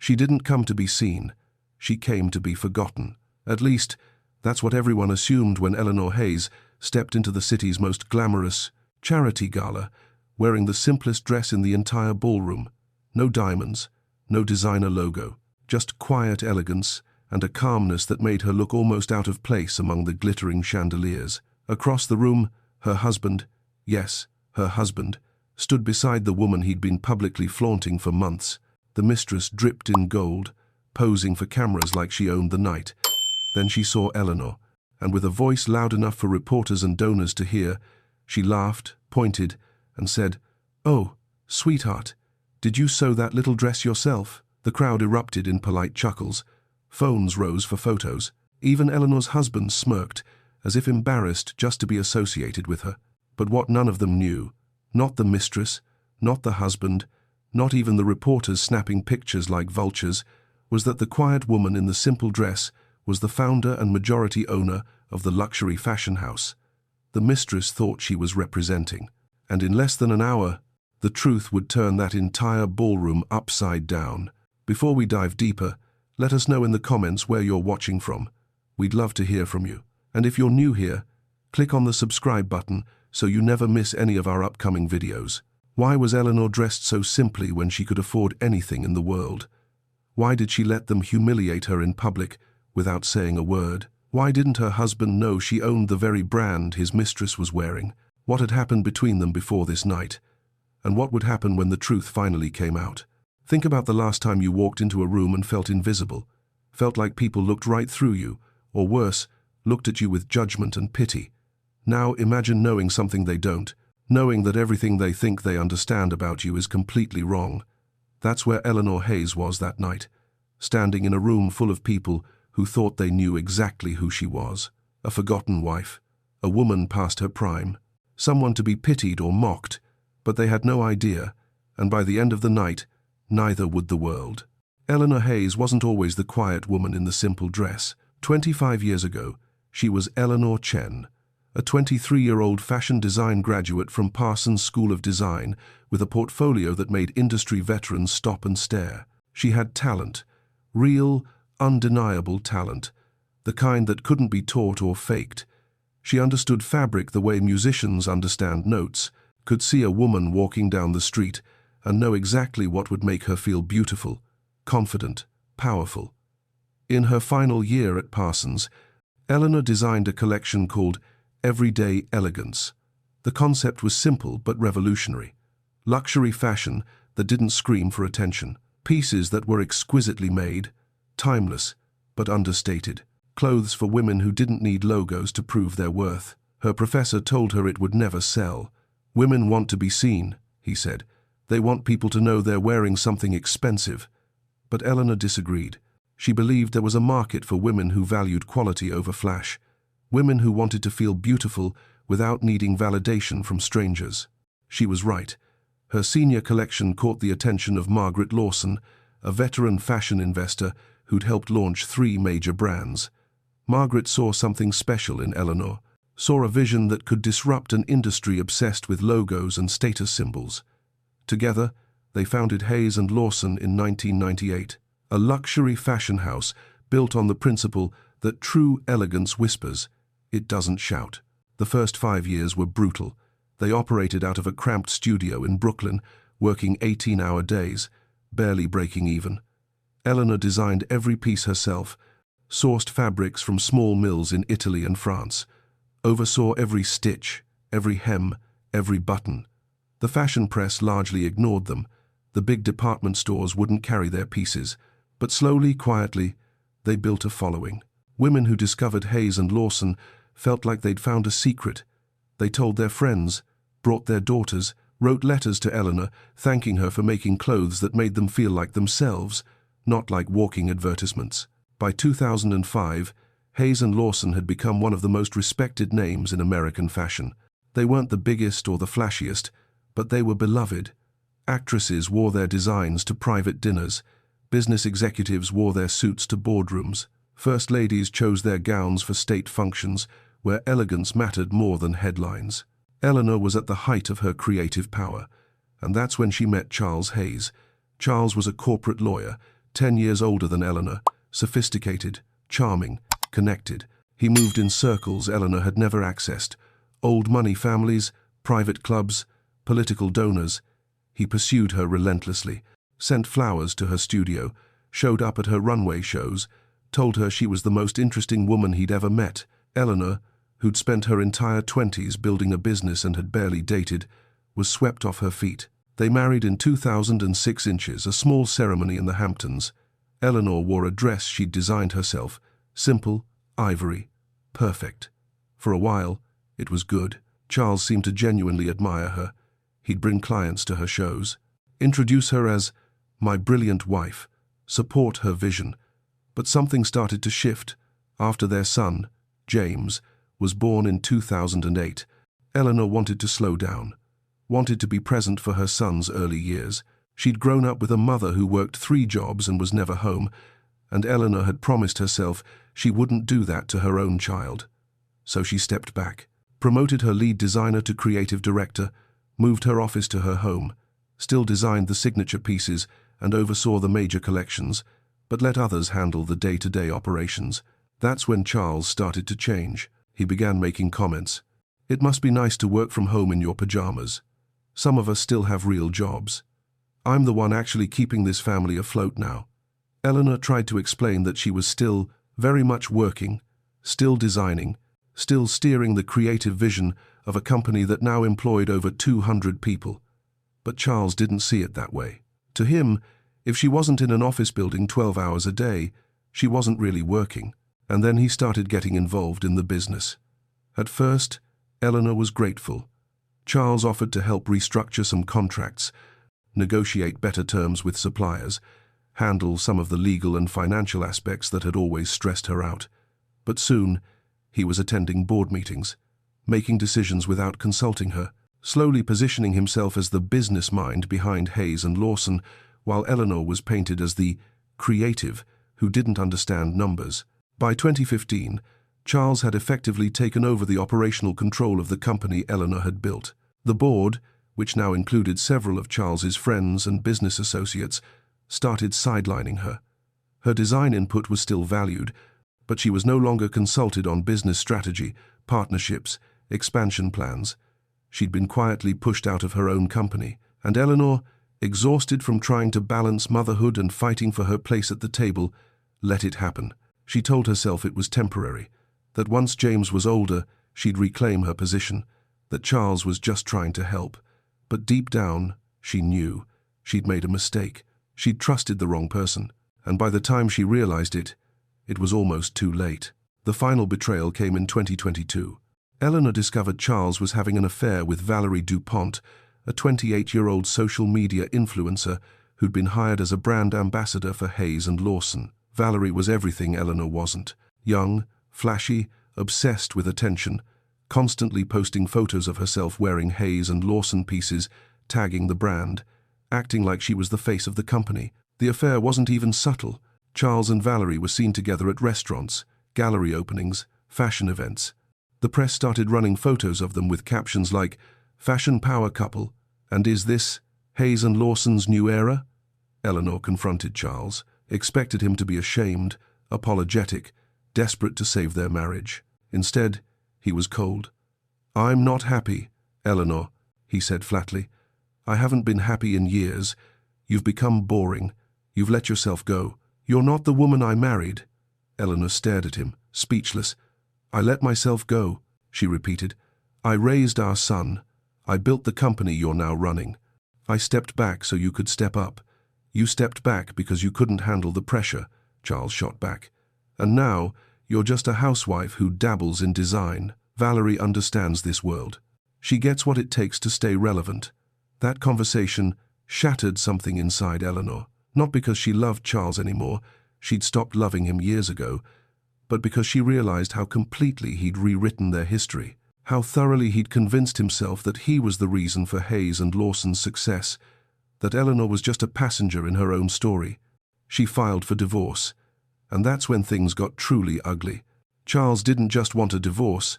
She didn't come to be seen. She came to be forgotten. At least, that's what everyone assumed when Eleanor Hayes stepped into the city's most glamorous charity gala, wearing the simplest dress in the entire ballroom. No diamonds, no designer logo, just quiet elegance and a calmness that made her look almost out of place among the glittering chandeliers. Across the room, her husband, yes, her husband, stood beside the woman he'd been publicly flaunting for months. The mistress dripped in gold, posing for cameras like she owned the night. Then she saw Eleanor, and with a voice loud enough for reporters and donors to hear, she laughed, pointed, and said, "Oh, sweetheart, did you sew that little dress yourself?" The crowd erupted in polite chuckles. Phones rose for photos. Even Eleanor's husband smirked, as if embarrassed just to be associated with her. But what none of them knew, not the mistress, not the husband, not even the reporters snapping pictures like vultures, was that the quiet woman in the simple dress was the founder and majority owner of the luxury fashion house the mistress thought she was representing. And in less than an hour, the truth would turn that entire ballroom upside down. Before we dive deeper, let us know in the comments where you're watching from. We'd love to hear from you. And if you're new here, click on the subscribe button so you never miss any of our upcoming videos. Why was Eleanor dressed so simply when she could afford anything in the world? Why did she let them humiliate her in public without saying a word? Why didn't her husband know she owned the very brand his mistress was wearing? What had happened between them before this night? And what would happen when the truth finally came out? Think about the last time you walked into a room and felt invisible, felt like people looked right through you, or worse, looked at you with judgment and pity. Now imagine knowing something they don't, knowing that everything they think they understand about you is completely wrong. That's where Eleanor Hayes was that night, standing in a room full of people who thought they knew exactly who she was. A forgotten wife, a woman past her prime, someone to be pitied or mocked, but they had no idea, and by the end of the night, neither would the world. Eleanor Hayes wasn't always the quiet woman in the simple dress. 25 years ago, she was Eleanor Chen, a 23-year-old fashion design graduate from Parsons School of Design with a portfolio that made industry veterans stop and stare. She had talent, real, undeniable talent, the kind that couldn't be taught or faked. She understood fabric the way musicians understand notes, could see a woman walking down the street and know exactly what would make her feel beautiful, confident, powerful. In her final year at Parsons, Eleanor designed a collection called Everyday Elegance. The concept was simple but revolutionary. Luxury fashion that didn't scream for attention. Pieces that were exquisitely made, timeless but understated. Clothes for women who didn't need logos to prove their worth. Her professor told her it would never sell. "Women want to be seen," he said. "They want people to know they're wearing something expensive." But Eleanor disagreed. She believed there was a market for women who valued quality over flash, women who wanted to feel beautiful without needing validation from strangers. She was right. Her senior collection caught the attention of Margaret Lawson, a veteran fashion investor who'd helped launch 3 major brands. Margaret saw something special in Eleanor, saw a vision that could disrupt an industry obsessed with logos and status symbols. Together, they founded Hayes and Lawson in 1998, a luxury fashion house built on the principle that true elegance whispers, it doesn't shout. The first 5 years were brutal. They operated out of a cramped studio in Brooklyn, working 18-hour days, barely breaking even. Eleanor designed every piece herself, sourced fabrics from small mills in Italy and France, oversaw every stitch, every hem, every button. The fashion press largely ignored them. The big department stores wouldn't carry their pieces. But slowly, quietly, they built a following. Women who discovered Hayes and Lawson felt like they'd found a secret. They told their friends, brought their daughters, wrote letters to Eleanor, thanking her for making clothes that made them feel like themselves, not like walking advertisements. By 2005, Hayes and Lawson had become one of the most respected names in American fashion. They weren't the biggest or the flashiest, but they were beloved. Actresses wore their designs to private dinners. Business executives wore their suits to boardrooms. First ladies chose their gowns for state functions, where elegance mattered more than headlines. Eleanor was at the height of her creative power, and that's when she met Charles Hayes. Charles was a corporate lawyer, 10 years older than Eleanor, sophisticated, charming, connected. He moved in circles Eleanor had never accessed. Old money families, private clubs, political donors. He pursued her relentlessly, sent flowers to her studio, showed up at her runway shows, told her she was the most interesting woman he'd ever met. Eleanor, who'd spent her entire 20s building a business and had barely dated, was swept off her feet. They married in 2006, a small ceremony in the Hamptons. Eleanor wore a dress she'd designed herself, simple, ivory, perfect. For a while, it was good. Charles seemed to genuinely admire her. He'd bring clients to her shows, introduce her as my brilliant wife, support her vision. But something started to shift after their son, James, was born in 2008. Eleanor wanted to slow down, wanted to be present for her son's early years. She'd grown up with a mother who worked 3 jobs and was never home, and Eleanor had promised herself she wouldn't do that to her own child. So she stepped back, promoted her lead designer to creative director, moved her office to her home, still designed the signature pieces and oversaw the major collections, but let others handle the day-to-day operations. That's when Charles started to change. He began making comments. "It must be nice to work from home in your pajamas. Some of us still have real jobs. I'm the one actually keeping this family afloat now." Eleanor tried to explain that she was still very much working, still designing, still steering the creative vision of a company that now employed over 200 people. But Charles didn't see it that way. To him, if she wasn't in an office building 12 hours a day, she wasn't really working. And then he started getting involved in the business. At first, Eleanor was grateful. Charles offered to help restructure some contracts, negotiate better terms with suppliers, handle some of the legal and financial aspects that had always stressed her out. But soon, he was attending board meetings, making decisions without consulting her, slowly positioning himself as the business mind behind Hayes and Lawson, while Eleanor was painted as the creative who didn't understand numbers. By 2015, Charles had effectively taken over the operational control of the company Eleanor had built. The board, which now included several of Charles's friends and business associates, started sidelining her. Her design input was still valued, but she was no longer consulted on business strategy, partnerships, expansion plans. She'd been quietly pushed out of her own company, and Eleanor, exhausted from trying to balance motherhood and fighting for her place at the table, let it happen. She told herself it was temporary, that once James was older, she'd reclaim her position, that Charles was just trying to help. But deep down, she knew she'd made a mistake. She'd trusted the wrong person, and by the time she realized it, it was almost too late. The final betrayal came in 2022. Eleanor discovered Charles was having an affair with Valerie DuPont, a 28-year-old social media influencer who'd been hired as a brand ambassador for Hayes and Lawson. Valerie was everything Eleanor wasn't. Young, flashy, obsessed with attention, constantly posting photos of herself wearing Hayes and Lawson pieces, tagging the brand, acting like she was the face of the company. The affair wasn't even subtle. Charles and Valerie were seen together at restaurants, gallery openings, fashion events. The press started running photos of them with captions like, "Fashion power couple," and "Is this Hayes and Lawson's new era?" Eleanor confronted Charles, expected him to be ashamed, apologetic, desperate to save their marriage. Instead, he was cold. "I'm not happy, Eleanor," he said flatly. "I haven't been happy in years. You've become boring. You've let yourself go. You're not the woman I married." Eleanor stared at him, speechless. "I let myself go," she repeated. "I raised our son. I built the company you're now running. I stepped back so you could step up. You stepped back because you couldn't handle the pressure," Charles shot back. "And now, you're just a housewife who dabbles in design." Valerie understands this world. She gets what it takes to stay relevant. That conversation shattered something inside Eleanor, not because she loved Charles anymore, she'd stopped loving him years ago, but because she realized how completely he'd rewritten their history, how thoroughly he'd convinced himself that he was the reason for Hayes and Lawson's success, that Eleanor was just a passenger in her own story. She filed for divorce, and that's when things got truly ugly. Charles didn't just want a divorce,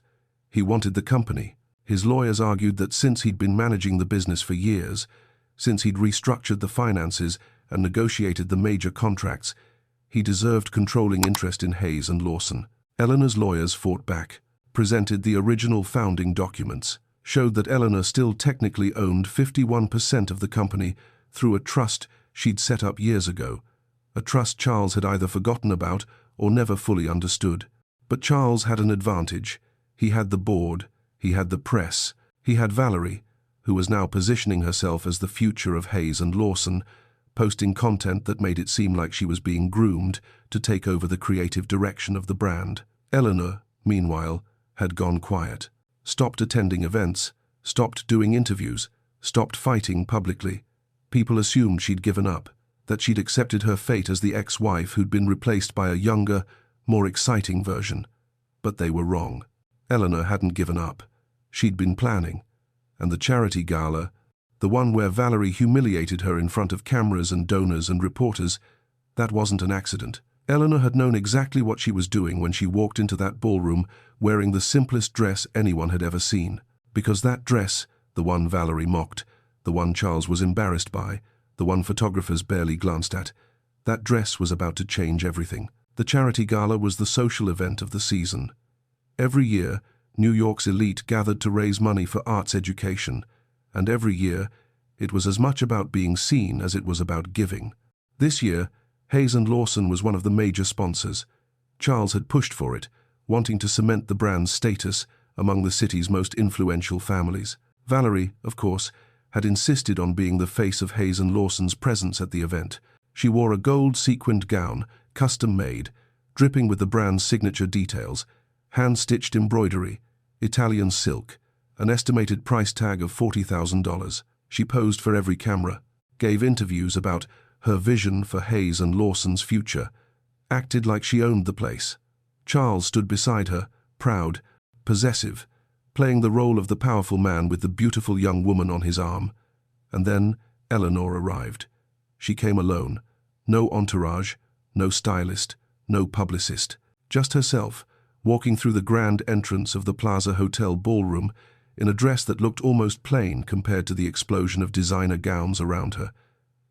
he wanted the company. His lawyers argued that since he'd been managing the business for years, since he'd restructured the finances and negotiated the major contracts, he deserved controlling interest in Hayes and Lawson. Eleanor's lawyers fought back, presented the original founding documents, showed that Eleanor still technically owned 51% of the company through a trust she'd set up years ago, a trust Charles had either forgotten about or never fully understood. But Charles had an advantage. He had the board, he had the press, he had Valerie, who was now positioning herself as the future of Hayes and Lawson, posting content that made it seem like she was being groomed to take over the creative direction of the brand. Eleanor, meanwhile, had gone quiet, stopped attending events, stopped doing interviews, stopped fighting publicly. People assumed she'd given up, that she'd accepted her fate as the ex-wife who'd been replaced by a younger, more exciting version. But they were wrong. Eleanor hadn't given up. She'd been planning. And the charity gala, the one where Valerie humiliated her in front of cameras and donors and reporters, that wasn't an accident. Eleanor had known exactly what she was doing when she walked into that ballroom wearing the simplest dress anyone had ever seen. Because that dress, the one Valerie mocked, the one Charles was embarrassed by, the one photographers barely glanced at, that dress was about to change everything. The charity gala was the social event of the season. Every year, New York's elite gathered to raise money for arts education, and every year, it was as much about being seen as it was about giving. This year, Hayes and Lawson was one of the major sponsors. Charles had pushed for it, wanting to cement the brand's status among the city's most influential families. Valerie, of course, had insisted on being the face of Hayes and Lawson's presence at the event. She wore a gold sequined gown, custom-made, dripping with the brand's signature details, hand-stitched embroidery, Italian silk, an estimated price tag of $40,000. She posed for every camera, gave interviews about her vision for Hayes and Lawson's future, acted like she owned the place. Charles stood beside her, proud, possessive, playing the role of the powerful man with the beautiful young woman on his arm. And then Eleanor arrived. She came alone. No entourage, no stylist, no publicist. Just herself, walking through the grand entrance of the Plaza Hotel ballroom in a dress that looked almost plain compared to the explosion of designer gowns around her.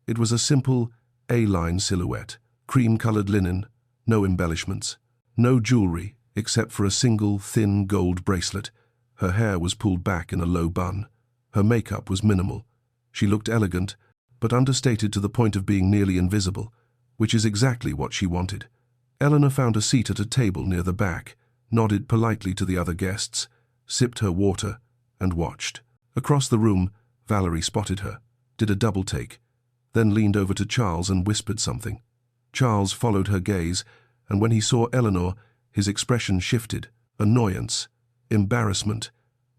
It was a simple, A-line silhouette, cream-colored linen, no embellishments, no jewelry except for a single thin gold bracelet. Her hair was pulled back in a low bun. Her makeup was minimal. She looked elegant, but understated to the point of being nearly invisible, which is exactly what she wanted. Eleanor found a seat at a table near the back, nodded politely to the other guests, sipped her water, and watched. Across the room, Valerie spotted her, did a double take, then leaned over to Charles and whispered something. Charles followed her gaze, and when he saw Eleanor, his expression shifted. Annoyance, embarrassment,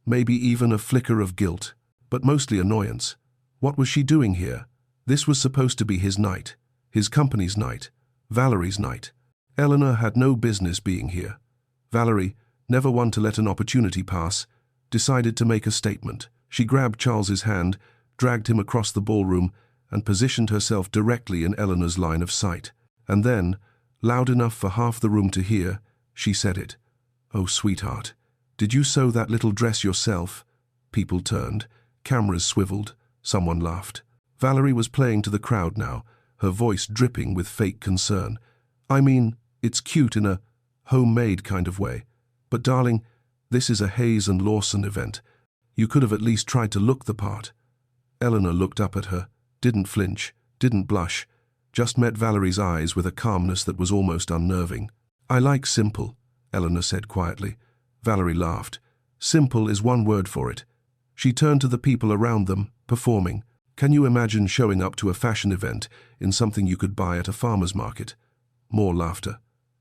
maybe even a flicker of guilt, but mostly annoyance. What was she doing here? This was supposed to be his night, his company's night, Valerie's night. Eleanor had no business being here. Valerie, never one to let an opportunity pass, decided to make a statement. She grabbed Charles's hand, dragged him across the ballroom, and positioned herself directly in Eleanor's line of sight. And then, loud enough for half the room to hear, she said it. "Oh, sweetheart, did you sew that little dress yourself?" People turned, cameras swiveled, someone laughed. Valerie was playing to the crowd now, her voice dripping with fake concern. "I mean, it's cute in a homemade kind of way. But darling, this is a Hayes and Lawson event. You could have at least tried to look the part." Eleanor looked up at her, didn't flinch, didn't blush, just met Valerie's eyes with a calmness that was almost unnerving. "I like simple," Eleanor said quietly. Valerie laughed. "Simple is one word for it." She turned to the people around them, performing. Can you imagine showing up to a fashion event in something you could buy at a farmer's market? More laughter.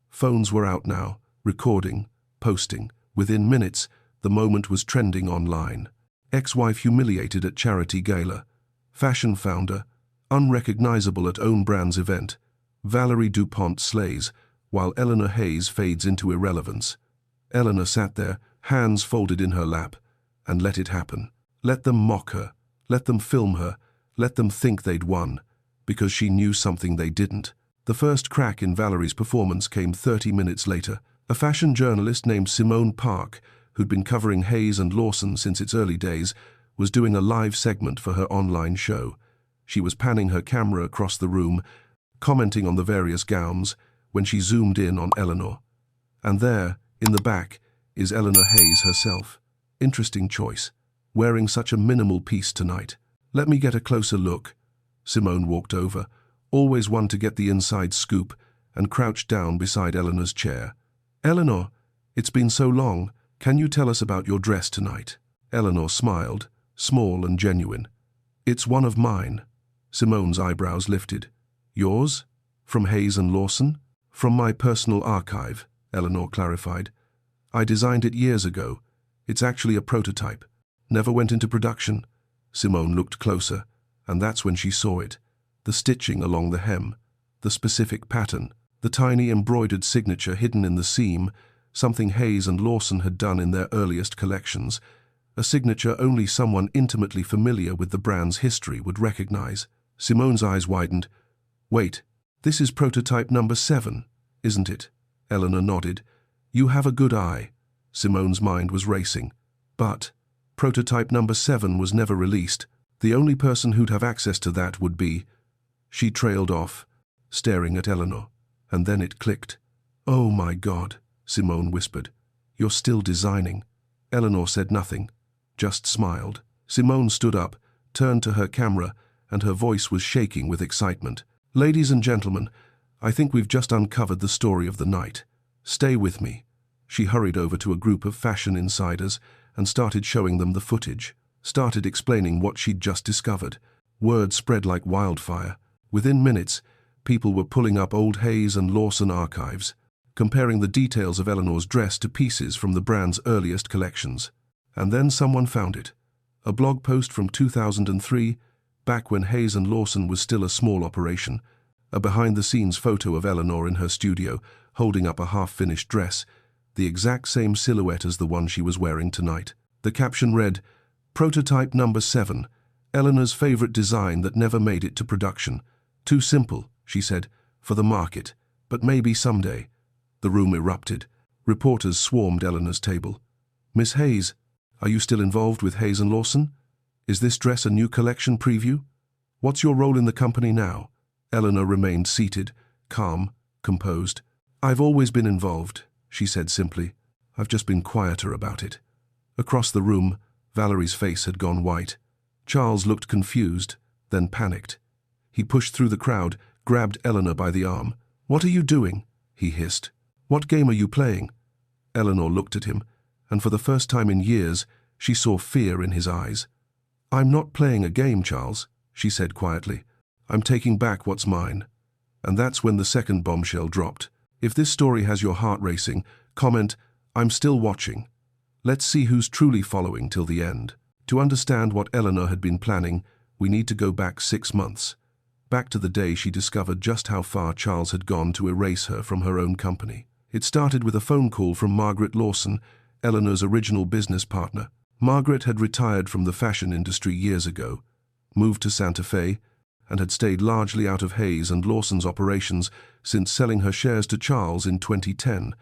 Phones were out now, recording, posting. Within minutes, the moment was trending online. Ex-wife humiliated at charity gala. Fashion founder, unrecognizable at own brand's event. Valerie DuPont slays, while Eleanor Hayes fades into irrelevance. Eleanor sat there, hands folded in her lap, and let it happen. Let them mock her, let them film her, let them think they'd won, because she knew something they didn't. The first crack in Valerie's performance came 30 minutes later. A fashion journalist named Simone Park, who'd been covering Hayes and Lawson since its early days, was doing a live segment for her online show. She was panning her camera across the room, commenting on the various gowns, when she zoomed in on Eleanor. And there, in the back, is Eleanor Hayes herself. Interesting choice, wearing such a minimal piece tonight. Let me get a closer look. Simone walked over, always one to get the inside scoop, and crouched down beside Eleanor's chair. Eleanor, it's been so long. Can you tell us about your dress tonight? Eleanor smiled, small and genuine. It's one of mine. Simone's eyebrows lifted. Yours? From Hayes and Lawson? From my personal archive, Eleanor clarified. I designed it years ago. It's actually a prototype. Never went into production. Simone looked closer, and that's when she saw it. The stitching along the hem, the specific pattern, the tiny embroidered signature hidden in the seam, something Hayes and Lawson had done in their earliest collections, a signature only someone intimately familiar with the brand's history would recognize. Simone's eyes widened. Wait, this is prototype number 7, isn't it? Eleanor nodded. You have a good eye. Simone's mind was racing. But prototype number 7 was never released. The only person who'd have access to that would be... She trailed off, staring at Eleanor, and then it clicked. Oh my God, Simone whispered. You're still designing. Eleanor said nothing, just smiled. Simone stood up, turned to her camera, and her voice was shaking with excitement. Ladies and gentlemen, I think we've just uncovered the story of the night. Stay with me. She hurried over to a group of fashion insiders and started showing them the footage, started explaining what she'd just discovered. Word spread like wildfire. Within minutes, people were pulling up old Hayes and Lawson archives, comparing the details of Eleanor's dress to pieces from the brand's earliest collections. And then someone found it. A blog post from 2003, back when Hayes and Lawson was still a small operation. A behind-the-scenes photo of Eleanor in her studio, holding up a half-finished dress, the exact same silhouette as the one she was wearing tonight. The caption read, Prototype number 7, Eleanor's favorite design that never made it to production. Too simple, she said, for the market, but maybe someday. The room erupted. Reporters swarmed Eleanor's table. Miss Hayes, are you still involved with Hayes and Lawson? Is this dress a new collection preview? What's your role in the company now? Eleanor remained seated, calm, composed. I've always been involved, she said simply. I've just been quieter about it. Across the room, Valerie's face had gone white. Charles looked confused, then panicked. He pushed through the crowd, grabbed Eleanor by the arm. What are you doing? He hissed. What game are you playing? Eleanor looked at him, and for the first time in years, she saw fear in his eyes. I'm not playing a game, Charles, she said quietly. I'm taking back what's mine. And that's when the second bombshell dropped. If this story has your heart racing, comment, I'm still watching. Let's see who's truly following till the end. To understand what Eleanor had been planning, we need to go back 6 months. Back to the day she discovered just how far Charles had gone to erase her from her own company. It started with a phone call from Margaret Lawson, Eleanor's original business partner. Margaret had retired from the fashion industry years ago, moved to Santa Fe, and had stayed largely out of Hayes and Lawson's operations since selling her shares to Charles in 2010.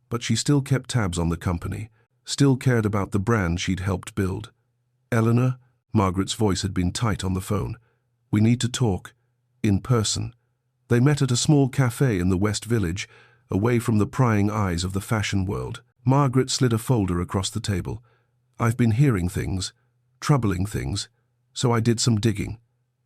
But she still kept tabs on the company, still cared about the brand she'd helped build. Eleanor, Margaret's voice had been tight on the phone. We need to talk. In person. They met at a small cafe in the West Village, away from the prying eyes of the fashion world. Margaret slid a folder across the table. I've been hearing things, troubling things, so I did some digging.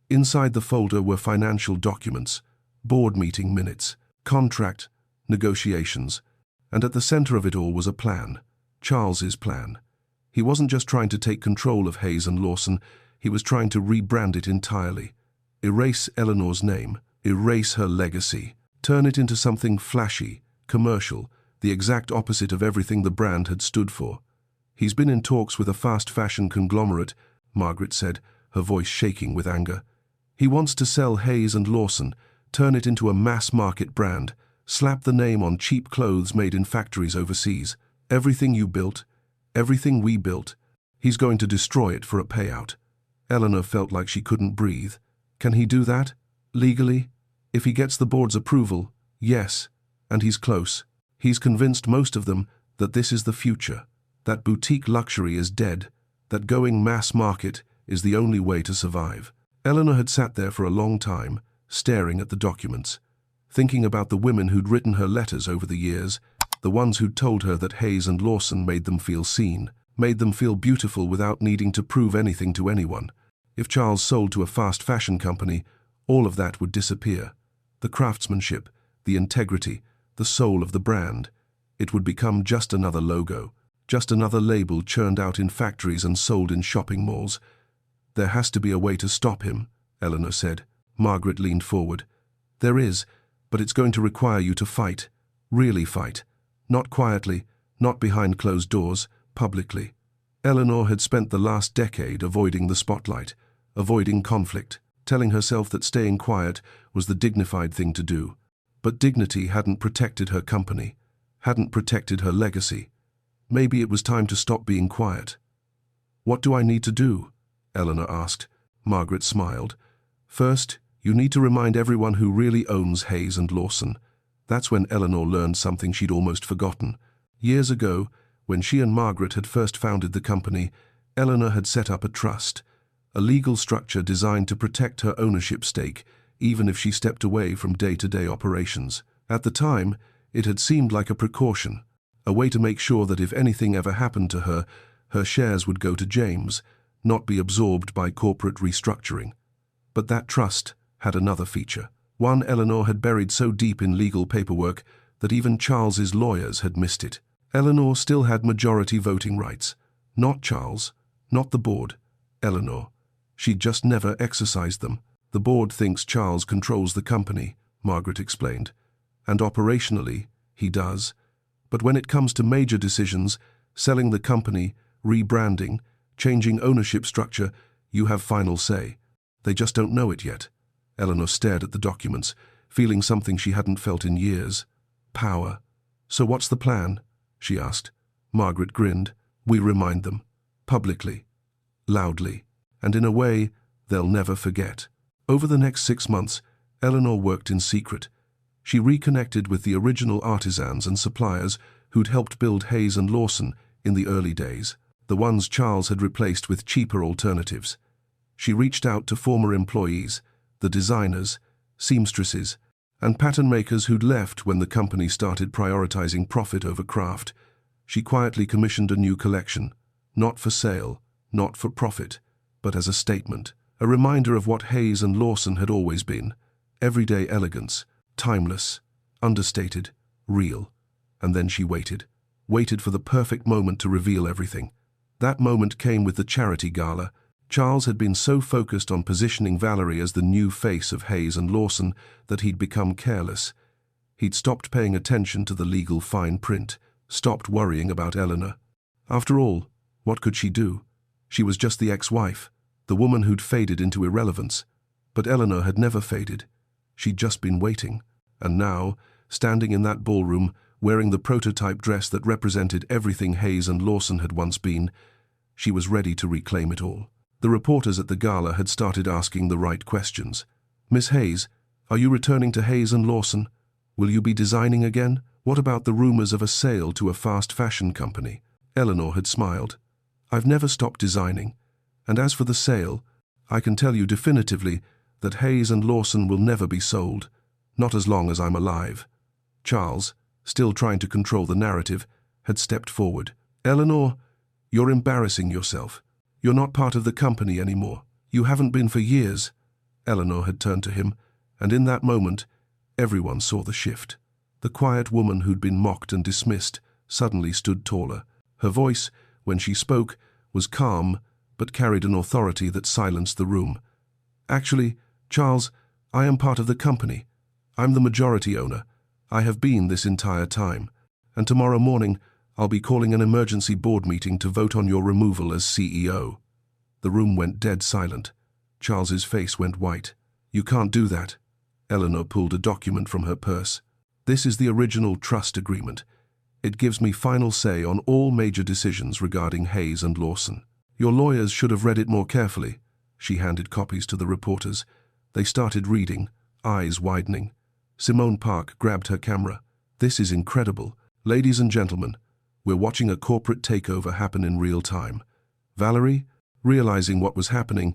Inside the folder were financial documents, board meeting minutes, contract, negotiations, and at the center of it all was a plan, Charles's plan. He wasn't just trying to take control of Hayes and Lawson, he was trying to rebrand it entirely. Erase Eleanor's name, erase her legacy, turn it into something flashy, commercial, the exact opposite of everything the brand had stood for. He's been in talks with a fast fashion conglomerate, Margaret said, her voice shaking with anger. He wants to sell Hayes and Lawson, turn it into a mass-market brand, slap the name on cheap clothes made in factories overseas. Everything you built, everything we built, he's going to destroy it for a payout. Eleanor felt like she couldn't breathe. Can he do that? Legally? If he gets the board's approval, yes, and he's close. He's convinced most of them that this is the future, that boutique luxury is dead, that going mass market is the only way to survive. Eleanor had sat there for a long time, staring at the documents, thinking about the women who'd written her letters over the years, the ones who'd told her that Hayes and Lawson made them feel seen, made them feel beautiful without needing to prove anything to anyone. If Charles sold to a fast fashion company, all of that would disappear. The craftsmanship, the integrity, the soul of the brand. It would become just another logo, just another label churned out in factories and sold in shopping malls. There has to be a way to stop him, Eleanor said. Margaret leaned forward. There is, but it's going to require you to fight. Really fight. Not quietly, not behind closed doors, publicly. Eleanor had spent the last decade avoiding the spotlight, avoiding conflict, telling herself that staying quiet was the dignified thing to do. But dignity hadn't protected her company, hadn't protected her legacy. Maybe it was time to stop being quiet. What do I need to do? Eleanor asked. Margaret smiled. First, you need to remind everyone who really owns Hayes and Lawson. That's when Eleanor learned something she'd almost forgotten. Years ago, when she and Margaret had first founded the company, Eleanor had set up a trust, a legal structure designed to protect her ownership stake, even if she stepped away from day-to-day operations. At the time, it had seemed like a precaution, a way to make sure that if anything ever happened to her, her shares would go to James, not be absorbed by corporate restructuring. But that trust had another feature. One Eleanor had buried so deep in legal paperwork that even Charles's lawyers had missed it. Eleanor still had majority voting rights. Not Charles, not the board. Eleanor. She'd just never exercised them. The board thinks Charles controls the company, Margaret explained. And operationally, he does. But when it comes to major decisions, selling the company, rebranding, changing ownership structure, you have final say. They just don't know it yet. Eleanor stared at the documents, feeling something she hadn't felt in years. Power. So what's the plan? She asked. Margaret grinned. We remind them. Publicly. Loudly. And in a way they'll never forget. Over the next 6 months, Eleanor worked in secret. She reconnected with the original artisans and suppliers who'd helped build Hayes and Lawson in the early days, the ones Charles had replaced with cheaper alternatives. She reached out to former employees, the designers, seamstresses, and pattern makers who'd left when the company started prioritizing profit over craft. She quietly commissioned a new collection, not for sale, not for profit, but as a statement, a reminder of what Hayes and Lawson had always been: everyday elegance, timeless, understated, real. And then she waited for the perfect moment to reveal everything. That moment came with the charity gala. Charles had been so focused on positioning Valerie as the new face of Hayes and Lawson that he'd become careless. He'd stopped paying attention to the legal fine print, stopped worrying about Eleanor. After all, what could she do? She was just the ex-wife, the woman who'd faded into irrelevance. But Eleanor had never faded. She'd just been waiting. And now, standing in that ballroom, wearing the prototype dress that represented everything Hayes and Lawson had once been, she was ready to reclaim it all. The reporters at the gala had started asking the right questions. Miss Hayes, are you returning to Hayes and Lawson? Will you be designing again? What about the rumors of a sale to a fast fashion company? Eleanor had smiled. I've never stopped designing. And as for the sale, I can tell you definitively that Hayes and Lawson will never be sold, not as long as I'm alive. Charles, still trying to control the narrative, had stepped forward. Eleanor, you're embarrassing yourself. You're not part of the company anymore. You haven't been for years. Eleanor had turned to him, and in that moment, everyone saw the shift. The quiet woman who'd been mocked and dismissed suddenly stood taller. Her voice, when she spoke, was calm, but carried an authority that silenced the room. Actually, Charles, I am part of the company. I'm the majority owner. I have been this entire time. And tomorrow morning, I'll be calling an emergency board meeting to vote on your removal as CEO. The room went dead silent. Charles's face went white. You can't do that. Eleanor pulled a document from her purse. This is the original trust agreement. It gives me final say on all major decisions regarding Hayes and Lawson. Your lawyers should have read it more carefully. She handed copies to the reporters. They started reading, eyes widening. Simone Park grabbed her camera. This is incredible. Ladies and gentlemen, we're watching a corporate takeover happen in real time. Valerie, realizing what was happening,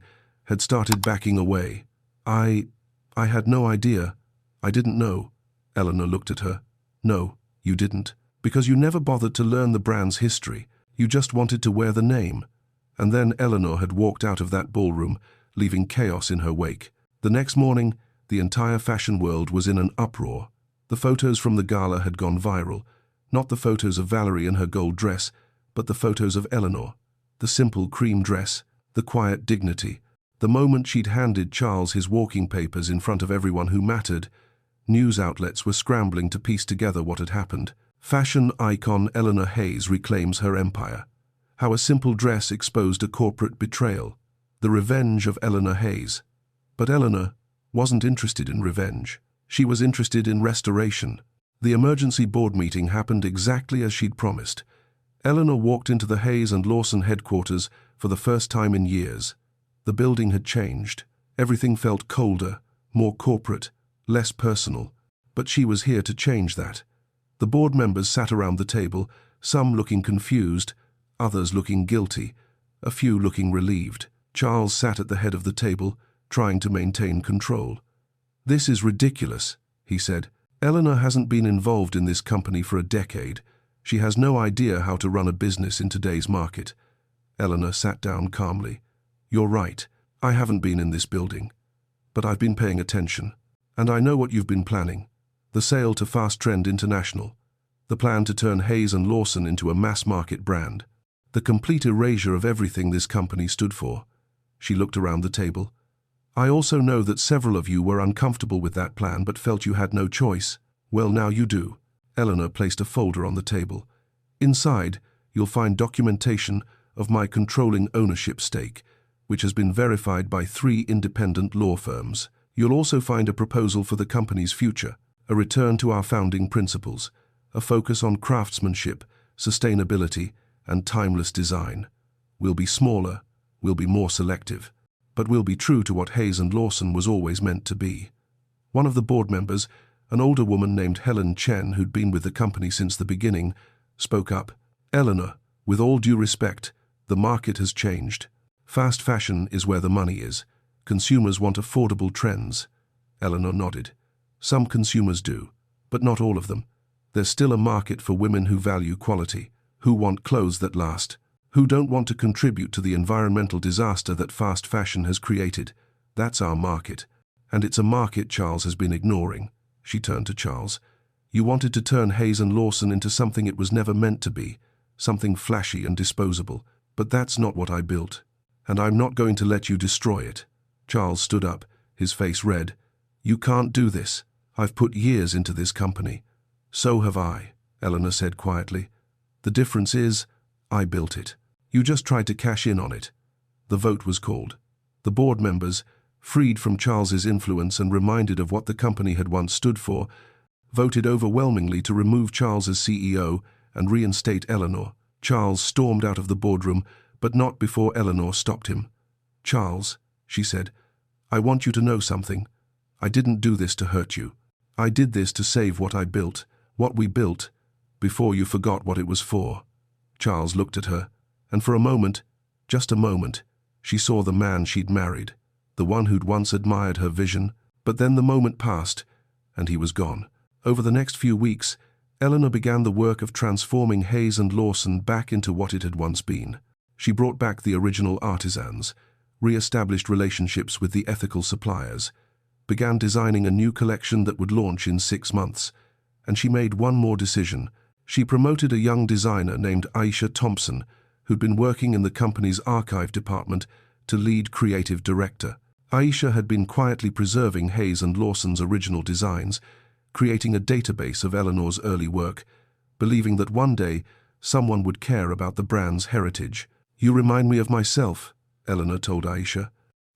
had started backing away. I had no idea. I didn't know. Eleanor looked at her. No, you didn't. Because you never bothered to learn the brand's history. You just wanted to wear the name. And then Eleanor had walked out of that ballroom, leaving chaos in her wake. The next morning, the entire fashion world was in an uproar. The photos from the gala had gone viral. Not the photos of Valerie in her gold dress, but the photos of Eleanor. The simple cream dress, the quiet dignity. The moment she'd handed Charles his walking papers in front of everyone who mattered, news outlets were scrambling to piece together what had happened. Fashion icon Eleanor Hayes reclaims her empire. How a simple dress exposed a corporate betrayal. The revenge of Eleanor Hayes. But Eleanor wasn't interested in revenge. She was interested in restoration. The emergency board meeting happened exactly as she'd promised. Eleanor walked into the Hayes and Lawson headquarters for the first time in years. The building had changed. Everything felt colder, more corporate, less personal. But she was here to change that. The board members sat around the table, some looking confused, others looking guilty, a few looking relieved. Charles sat at the head of the table, trying to maintain control. "This is ridiculous," he said. "Eleanor hasn't been involved in this company for a decade. She has no idea how to run a business in today's market." Eleanor sat down calmly. "You're right. I haven't been in this building. But I've been paying attention. And I know what you've been planning. The sale to Fast Trend International. The plan to turn Hayes and Lawson into a mass-market brand. The complete erasure of everything this company stood for." She looked around the table. "I also know that several of you were uncomfortable with that plan but felt you had no choice. Well, now you do." Eleanor placed a folder on the table. "Inside, you'll find documentation of my controlling ownership stake, which has been verified by 3 independent law firms. You'll also find a proposal for the company's future, a return to our founding principles, a focus on craftsmanship, sustainability, and timeless design. We'll be smaller, we'll be more selective, but we'll be true to what Hayes and Lawson was always meant to be." One of the board members, an older woman named Helen Chen, who'd been with the company since the beginning, spoke up. "Eleanor, with all due respect, the market has changed. Fast fashion is where the money is. Consumers want affordable trends." Eleanor nodded. "Some consumers do, but not all of them. There's still a market for women who value quality, who want clothes that last, who don't want to contribute to the environmental disaster that fast fashion has created. That's our market. And it's a market Charles has been ignoring." She turned to Charles. "You wanted to turn Hayes and Lawson into something it was never meant to be, something flashy and disposable. But that's not what I built. And I'm not going to let you destroy it." Charles stood up, his face red. "You can't do this. I've put years into this company." "So have I," Eleanor said quietly. "The difference is, I built it. You just tried to cash in on it." The vote was called. The board members, freed from Charles's influence and reminded of what the company had once stood for, voted overwhelmingly to remove Charles as CEO and reinstate Eleanor. Charles stormed out of the boardroom, but not before Eleanor stopped him. "Charles," she said, "I want you to know something. I didn't do this to hurt you. I did this to save what I built, what we built, before you forgot what it was for." Charles looked at her, and for a moment, just a moment, she saw the man she'd married, the one who'd once admired her vision. But then the moment passed, and he was gone. Over the next few weeks, Eleanor began the work of transforming Hayes and Lawson back into what it had once been. She brought back the original artisans, re-established relationships with the ethical suppliers, began designing a new collection that would launch in 6 months, and she made one more decision. She promoted a young designer named Aisha Thompson, who'd been working in the company's archive department, to lead creative director. Aisha had been quietly preserving Hayes and Lawson's original designs, creating a database of Eleanor's early work, believing that one day someone would care about the brand's heritage. "You remind me of myself," Eleanor told Aisha.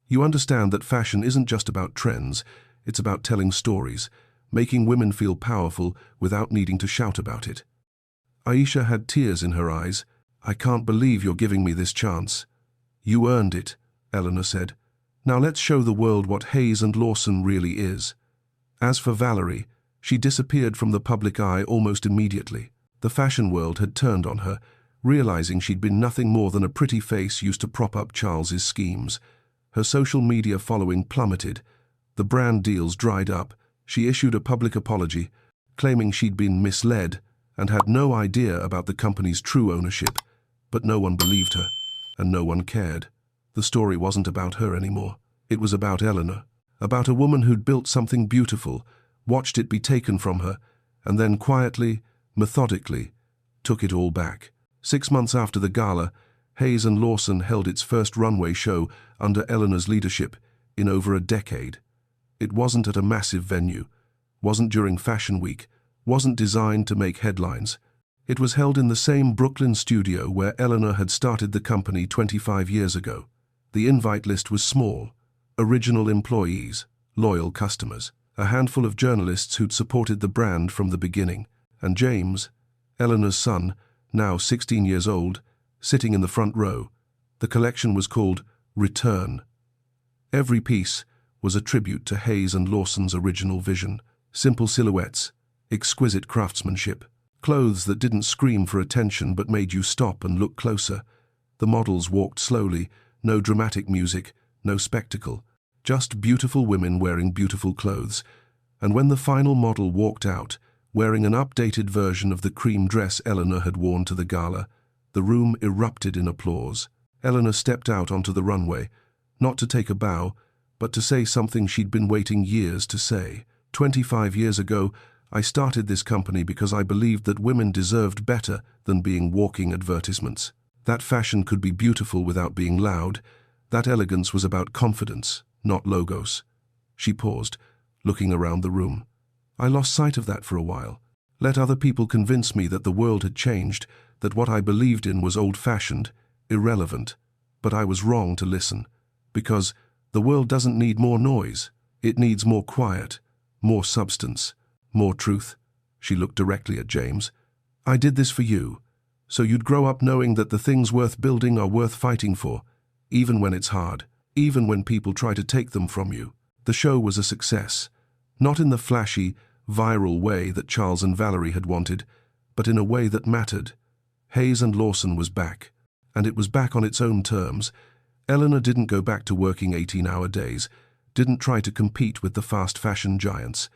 "You understand that fashion isn't just about trends, it's about telling stories, making women feel powerful without needing to shout about it." Aisha had tears in her eyes. "I can't believe you're giving me this chance." "You earned it," Eleanor said. "Now let's show the world what Hayes and Lawson really is." As for Valerie, she disappeared from the public eye almost immediately. The fashion world had turned on her, realizing she'd been nothing more than a pretty face used to prop up Charles's schemes. Her social media following plummeted. The brand deals dried up. She issued a public apology, claiming she'd been misled and had no idea about the company's true ownership. But no one believed her, and no one cared. The story wasn't about her anymore. It was about Eleanor, about a woman who'd built something beautiful, watched it be taken from her, and then quietly, methodically, took it all back. 6 months after the gala, Hayes and Lawson held its first runway show under Eleanor's leadership in over a decade. It wasn't at a massive venue, wasn't during Fashion Week, wasn't designed to make headlines. It was held in the same Brooklyn studio where Eleanor had started the company 25 years ago. The invite list was small: original employees, loyal customers, a handful of journalists who'd supported the brand from the beginning, and James, Eleanor's son, now 16 years old, sitting in the front row. The collection was called Return. Every piece was a tribute to Hayes and Lawson's original vision: simple silhouettes, exquisite craftsmanship, clothes that didn't scream for attention but made you stop and look closer. The models walked slowly, no dramatic music, no spectacle, just beautiful women wearing beautiful clothes. And when the final model walked out, wearing an updated version of the cream dress Eleanor had worn to the gala, the room erupted in applause. Eleanor stepped out onto the runway, not to take a bow, but to say something she'd been waiting years to say. 25 years ago, I started this company because I believed that women deserved better than being walking advertisements. That fashion could be beautiful without being loud. That elegance was about confidence, not logos. She paused, looking around the room. I lost sight of that for a while. Let other people convince me that the world had changed, that what I believed in was old-fashioned, irrelevant. But I was wrong to listen, because the world doesn't need more noise. It needs more quiet, more substance, more truth. She looked directly at James. I did this for you, so you'd grow up knowing that the things worth building are worth fighting for, even when it's hard, even when people try to take them from you. The show was a success, not in the flashy, viral way that Charles and Valerie had wanted, but in a way that mattered. Hayes and Lawson was back, and it was back on its own terms. Eleanor didn't go back to working 18-hour days, didn't try to compete with the fast fashion giants.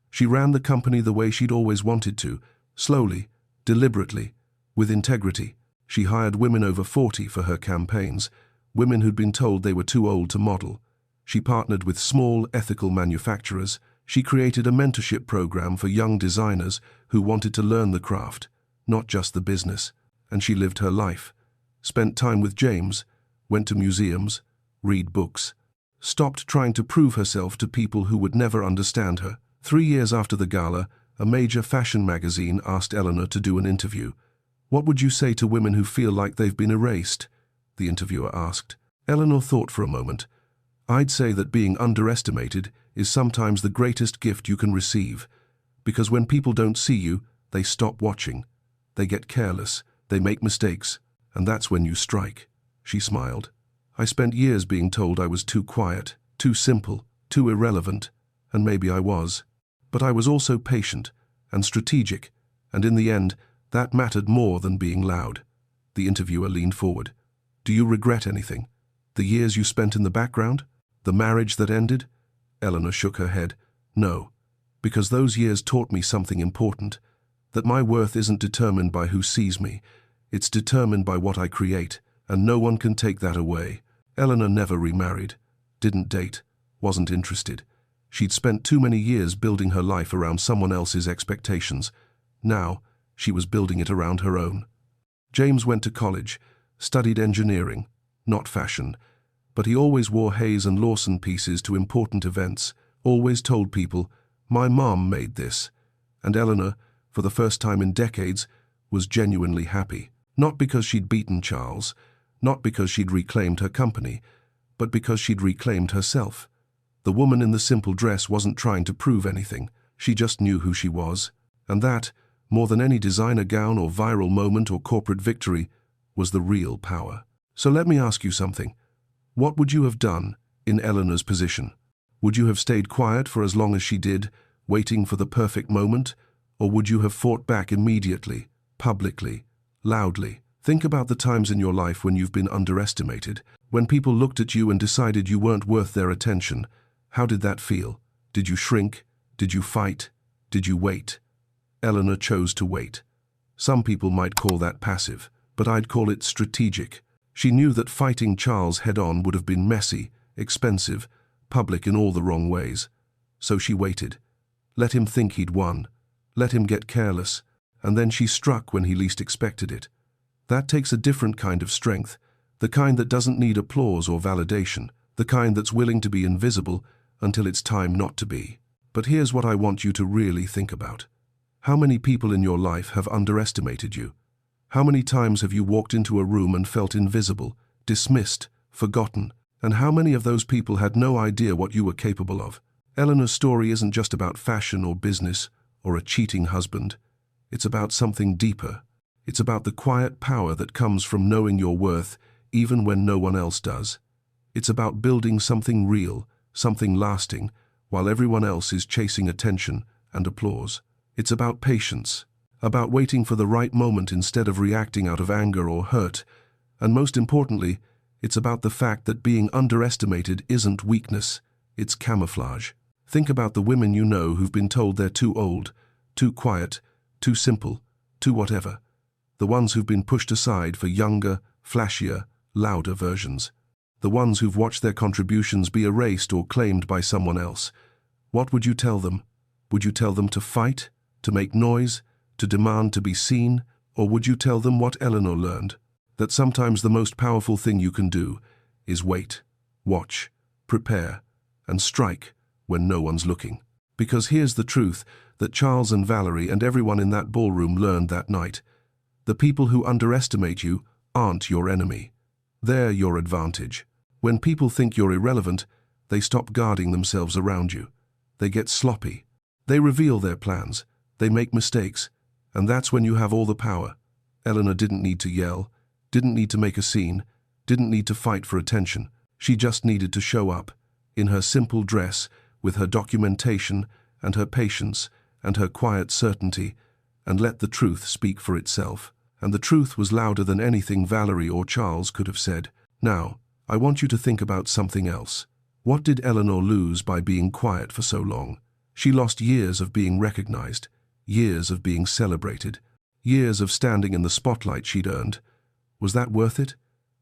She ran the company the way she'd always wanted to, slowly, deliberately, with integrity. She hired women over 40 for her campaigns, women who'd been told they were too old to model. She partnered with small, ethical manufacturers. She created a mentorship program for young designers who wanted to learn the craft, not just the business. And she lived her life, spent time with James, went to museums, read books, stopped trying to prove herself to people who would never understand her. 3 years after the gala, a major fashion magazine asked Eleanor to do an interview. What would you say to women who feel like they've been erased? The interviewer asked. Eleanor thought for a moment. I'd say that being underestimated is sometimes the greatest gift you can receive, because when people don't see you, they stop watching. They get careless, they make mistakes, and that's when you strike. She smiled. I spent years being told I was too quiet, too simple, too irrelevant, and maybe I was. But I was also patient and strategic, and in the end, that mattered more than being loud. The interviewer leaned forward. Do you regret anything? The years you spent in the background? The marriage that ended? Eleanor shook her head. No, because those years taught me something important, that my worth isn't determined by who sees me. It's determined by what I create, and no one can take that away. Eleanor never remarried, didn't date, wasn't interested. She'd spent too many years building her life around someone else's expectations. Now, she was building it around her own. James went to college, studied engineering, not fashion, but he always wore Hayes and Lawson pieces to important events, always told people, my mom made this. And Eleanor, for the first time in decades, was genuinely happy. Not because she'd beaten Charles, not because she'd reclaimed her company, but because she'd reclaimed herself. The woman in the simple dress wasn't trying to prove anything. She just knew who she was. And that, more than any designer gown or viral moment or corporate victory, was the real power. So let me ask you something. What would you have done in Eleanor's position? Would you have stayed quiet for as long as she did, waiting for the perfect moment? Or would you have fought back immediately, publicly, loudly? Think about the times in your life when you've been underestimated, When people looked at you and decided you weren't worth their attention, how did that feel? Did you shrink? Did you fight? Did you wait? Eleanor chose to wait. Some people might call that passive, but I'd call it strategic. She knew that fighting Charles head-on would have been messy, expensive, public in all the wrong ways. So she waited. Let him think he'd won. Let him get careless. And then she struck when he least expected it. That takes a different kind of strength, the kind that doesn't need applause or validation, the kind that's willing to be invisible until it's time not to be. But here's what I want you to really think about. How many people in your life have underestimated you? How many times have you walked into a room and felt invisible, dismissed, forgotten? And how many of those people had no idea what you were capable of? Eleanor's story isn't just about fashion or business or a cheating husband. It's about something deeper. It's about the quiet power that comes from knowing your worth even when no one else does. It's about building something real, something lasting, while everyone else is chasing attention and applause. It's about patience, about waiting for the right moment instead of reacting out of anger or hurt. And most importantly, it's about the fact that being underestimated isn't weakness, it's camouflage. Think about the women you know who've been told they're too old, too quiet, too simple, too whatever. The ones who've been pushed aside for younger, flashier, louder versions. The ones who've watched their contributions be erased or claimed by someone else. What would you tell them? Would you tell them to fight, to make noise, to demand to be seen? Or would you tell them what Eleanor learned? That sometimes the most powerful thing you can do is wait, watch, prepare, and strike when no one's looking. Because here's the truth that Charles and Valerie and everyone in that ballroom learned that night. The people who underestimate you aren't your enemy. They're your advantage. When people think you're irrelevant, they stop guarding themselves around you. They get sloppy. They reveal their plans. They make mistakes. And that's when you have all the power. Eleanor didn't need to yell, didn't need to make a scene, didn't need to fight for attention. She just needed to show up, in her simple dress, with her documentation and her patience and her quiet certainty, and let the truth speak for itself. And the truth was louder than anything Valerie or Charles could have said. Now, I want you to think about something else. What did Eleanor lose by being quiet for so long? She lost years of being recognized, years of being celebrated, years of standing in the spotlight she'd earned. Was that worth it?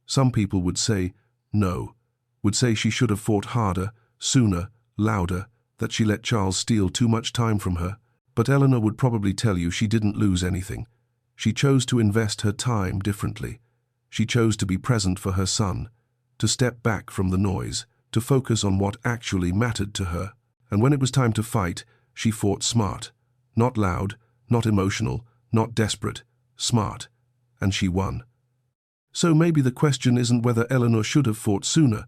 Some people would say no, would say she should have fought harder, sooner, louder, that she let Charles steal too much time from her. But Eleanor would probably tell you she didn't lose anything. She chose to invest her time differently. She chose to be present for her son, to step back from the noise, to focus on what actually mattered to her. And when it was time to fight, she fought smart. Not loud, not emotional, not desperate, smart. And she won. So maybe the question isn't whether Eleanor should have fought sooner.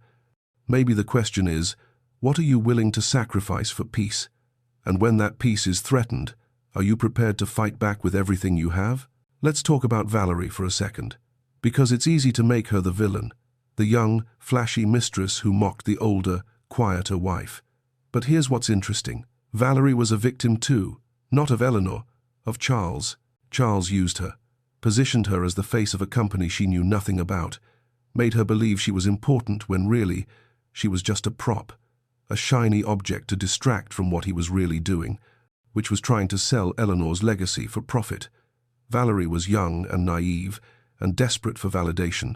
Maybe the question is, what are you willing to sacrifice for peace? And when that peace is threatened, are you prepared to fight back with everything you have? Let's talk about Valerie for a second, because it's easy to make her the villain, the young, flashy mistress who mocked the older, quieter wife. But here's what's interesting. Valerie was a victim too, not of Eleanor, of Charles. Charles used her, positioned her as the face of a company she knew nothing about, made her believe she was important when really she was just a prop, a shiny object to distract from what he was really doing, which was trying to sell Eleanor's legacy for profit. Valerie was young and naive and desperate for validation.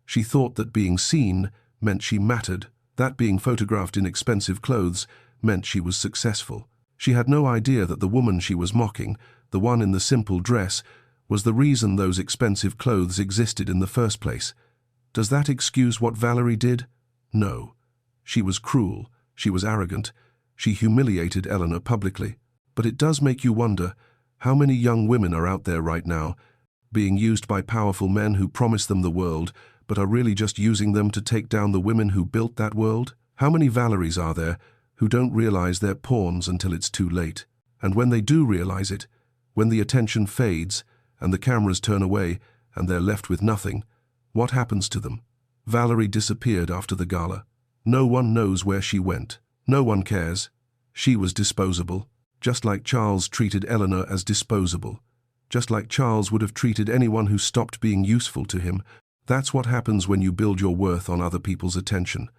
She thought that being seen meant she mattered, that being photographed in expensive clothes meant she was successful. She had no idea that the woman she was mocking, the one in the simple dress, was the reason those expensive clothes existed in the first place. Does that excuse what Valerie did? No. She was cruel, she was arrogant, she humiliated Eleanor publicly. But it does make you wonder, how many young women are out there right now, being used by powerful men who promise them the world, but are really just using them to take down the women who built that world? How many Valeries are there who don't realize they're pawns until it's too late? And when they do realize it, when the attention fades and the cameras turn away and they're left with nothing, what happens to them? Valerie disappeared after the gala. No one knows where she went. No one cares. She was disposable, just like Charles treated Eleanor as disposable, just like Charles would have treated anyone who stopped being useful to him. That's what happens when you build your worth on other people's attention.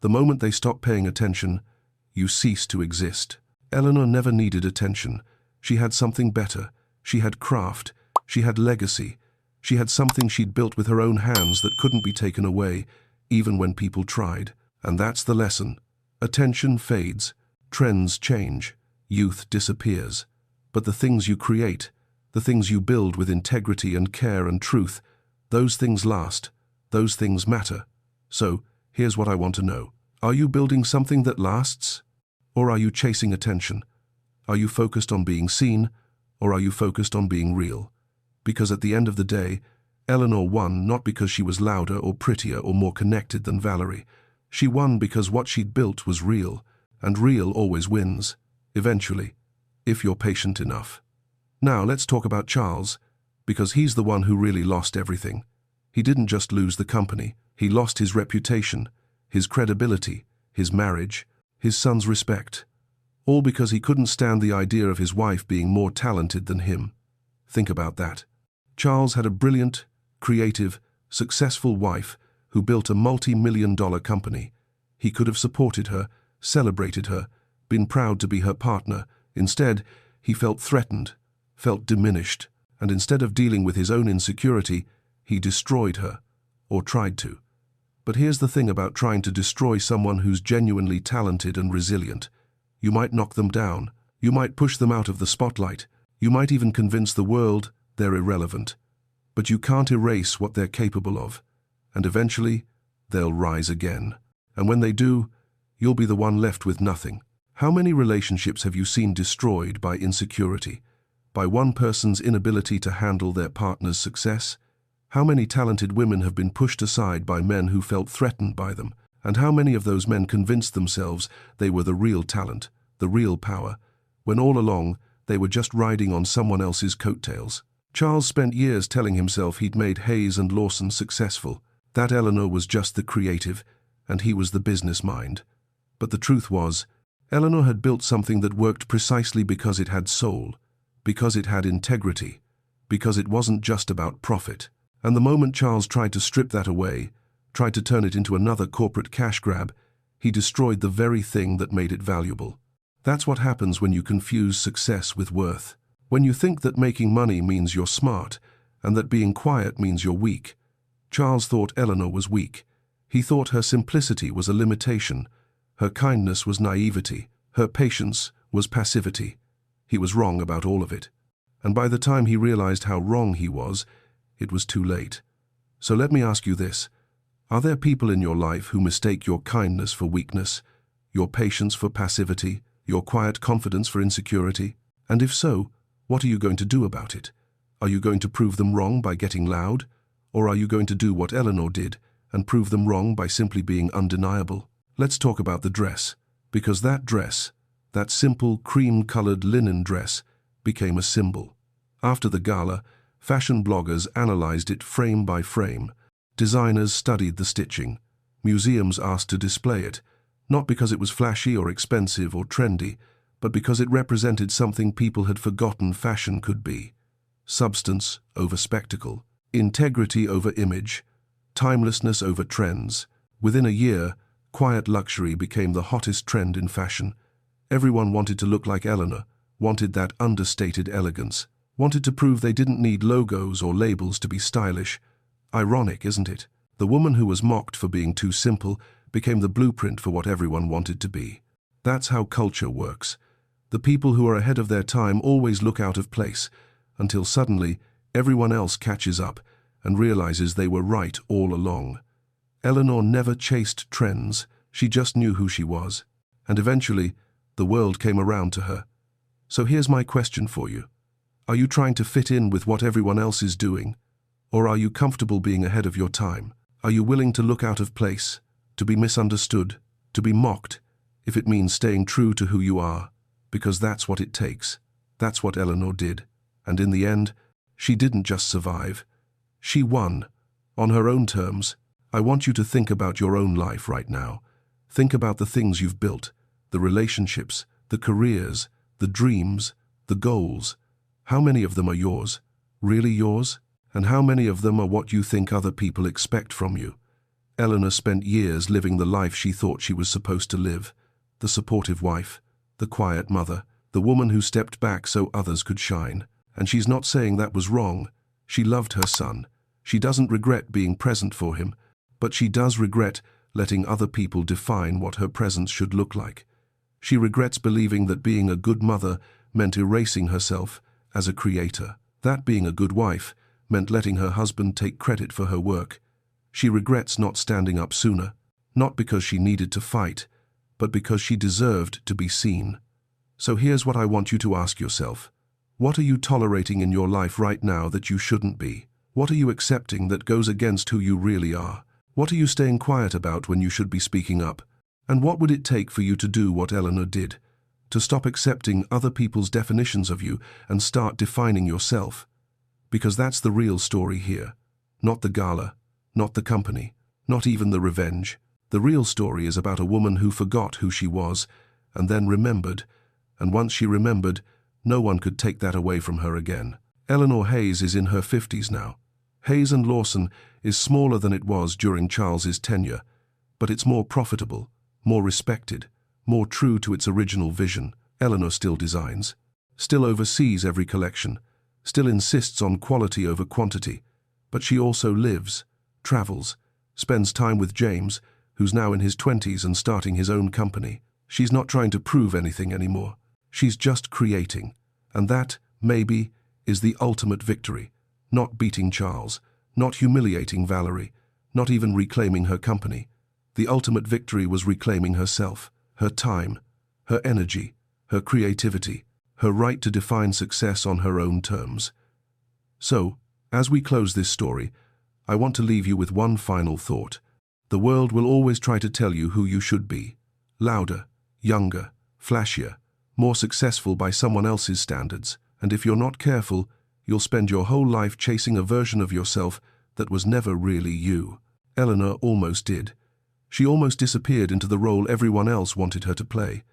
The moment they stop paying attention, you cease to exist. Eleanor never needed attention. She had something better. She had craft. She had legacy. She had something she'd built with her own hands that couldn't be taken away, even when people tried. And that's the lesson. Attention fades. Trends change. Youth disappears. But the things you create, the things you build with integrity and care and truth, those things last. Those things matter. So, here's what I want to know. Are you building something that lasts? Or are you chasing attention? Are you focused on being seen? Or are you focused on being real? Because at the end of the day, Eleanor won not because she was louder or prettier or more connected than Valerie. She won because what she'd built was real, and real always wins, eventually, if you're patient enough. Now let's talk about Charles, because he's the one who really lost everything. He didn't just lose the company, he lost his reputation, his credibility, his marriage, his son's respect. All because he couldn't stand the idea of his wife being more talented than him. Think about that. Charles had a brilliant, creative, successful wife who built a multi-million-dollar company. He could have supported her, celebrated her, been proud to be her partner. Instead, he felt threatened, felt diminished, and instead of dealing with his own insecurity, he destroyed her, or tried to. But here's the thing about trying to destroy someone who's genuinely talented and resilient. You might knock them down. You might push them out of the spotlight. You might even convince the world they're irrelevant. But you can't erase what they're capable of. And eventually, they'll rise again. And when they do, you'll be the one left with nothing. How many relationships have you seen destroyed by insecurity? By one person's inability to handle their partner's success? How many talented women have been pushed aside by men who felt threatened by them? And how many of those men convinced themselves they were the real talent, the real power, when all along they were just riding on someone else's coattails? Charles spent years telling himself he'd made Hayes and Lawson successful, that Eleanor was just the creative, and he was the business mind. But the truth was, Eleanor had built something that worked precisely because it had soul, because it had integrity, because it wasn't just about profit. And the moment Charles tried to strip that away, tried to turn it into another corporate cash grab, he destroyed the very thing that made it valuable. That's what happens when you confuse success with worth. When you think that making money means you're smart, and that being quiet means you're weak. Charles thought Eleanor was weak. He thought her simplicity was a limitation, her kindness was naivety, her patience was passivity. He was wrong about all of it. And by the time he realized how wrong he was, it was too late. So let me ask you this. Are there people in your life who mistake your kindness for weakness, your patience for passivity, your quiet confidence for insecurity? And if so, what are you going to do about it? Are you going to prove them wrong by getting loud? Or are you going to do what Eleanor did and prove them wrong by simply being undeniable? Let's talk about the dress, because that dress, that simple cream-colored linen dress, became a symbol. After the gala, fashion bloggers analyzed it frame by frame. Designers studied the stitching. Museums asked to display it, not because it was flashy or expensive or trendy, but because it represented something people had forgotten fashion could be. Substance over spectacle, integrity over image, timelessness over trends. Within a year, quiet luxury became the hottest trend in fashion. Everyone wanted to look like Eleanor, wanted that understated elegance, wanted to prove they didn't need logos or labels to be stylish. Ironic, isn't it? The woman who was mocked for being too simple became the blueprint for what everyone wanted to be. That's how culture works. The people who are ahead of their time always look out of place, until suddenly everyone else catches up and realizes they were right all along. Eleanor never chased trends, she just knew who she was. And eventually, the world came around to her. So here's my question for you. Are you trying to fit in with what everyone else is doing? Or are you comfortable being ahead of your time? Are you willing to look out of place, to be misunderstood, to be mocked, if it means staying true to who you are? Because that's what it takes. That's what Eleanor did. And in the end, she didn't just survive. She won, on her own terms. I want you to think about your own life right now. Think about the things you've built, the relationships, the careers, the dreams, the goals. How many of them are yours? Really yours? And how many of them are what you think other people expect from you? Eleanor spent years living the life she thought she was supposed to live. The supportive wife, the quiet mother, the woman who stepped back so others could shine. And she's not saying that was wrong. She loved her son. She doesn't regret being present for him, but she does regret letting other people define what her presence should look like. She regrets believing that being a good mother meant erasing herself as a creator. That being a good wife meant letting her husband take credit for her work. She regrets not standing up sooner, not because she needed to fight, but because she deserved to be seen. So here's what I want you to ask yourself. What are you tolerating in your life right now that you shouldn't be? What are you accepting that goes against who you really are? What are you staying quiet about when you should be speaking up? And what would it take for you to do what Eleanor did? To stop accepting other people's definitions of you and start defining yourself? Because that's the real story here. Not the gala, not the company, not even the revenge. The real story is about a woman who forgot who she was and then remembered, and once she remembered, no one could take that away from her again. Eleanor Hayes is in her 50s now. Hayes and Lawson is smaller than it was during Charles's tenure, but it's more profitable, more respected, more true to its original vision. Eleanor still designs, still oversees every collection, still insists on quality over quantity, but she also lives, travels, spends time with James, who's now in his 20s and starting his own company. She's not trying to prove anything anymore. She's just creating, and that, maybe, is the ultimate victory. Not beating Charles, not humiliating Valerie, not even reclaiming her company. The ultimate victory was reclaiming herself, her time, her energy, her creativity, her right to define success on her own terms. So, as we close this story, I want to leave you with one final thought. The world will always try to tell you who you should be. Louder, younger, flashier, more successful by someone else's standards. And if you're not careful, you'll spend your whole life chasing a version of yourself that was never really you. Eleanor almost did. She almost disappeared into the role everyone else wanted her to play.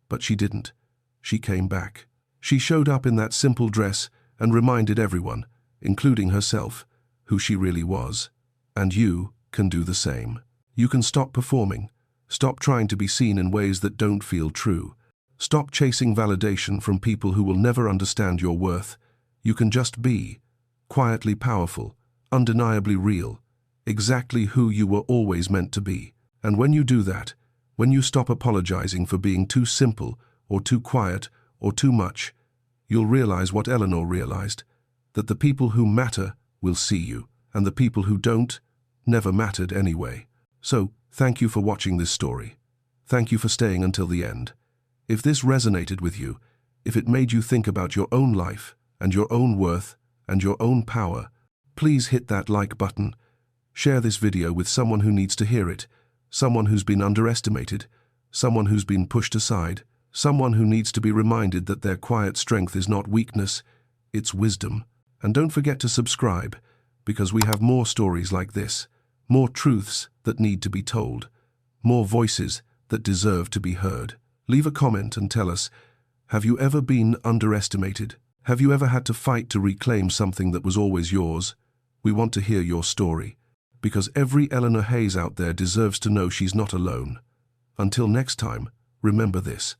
But she didn't. She came back. She showed up in that simple dress and reminded everyone, including herself, who she really was. And you can do the same. You can stop performing. Stop trying to be seen in ways that don't feel true. Stop chasing validation from people who will never understand your worth. You can just be, quietly powerful, undeniably real, exactly who you were always meant to be. And when you do that, when you stop apologizing for being too simple or too quiet or too much, you'll realize what Eleanor realized, that the people who matter will see you, and the people who don't never mattered anyway. So, thank you for watching this story. Thank you for staying until the end. If this resonated with you, if it made you think about your own life and your own worth and your own power, please hit that like button. Share this video with someone who needs to hear it, someone who's been underestimated, someone who's been pushed aside, someone who needs to be reminded that their quiet strength is not weakness, it's wisdom. And don't forget to subscribe, because we have more stories like this, more truths that need to be told, more voices that deserve to be heard. Leave a comment and tell us, have you ever been underestimated? Have you ever had to fight to reclaim something that was always yours? We want to hear your story, because every Eleanor Hayes out there deserves to know she's not alone. Until next time, remember this.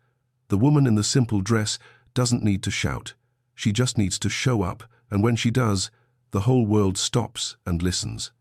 The woman in the simple dress doesn't need to shout. She just needs to show up, and when she does, the whole world stops and listens.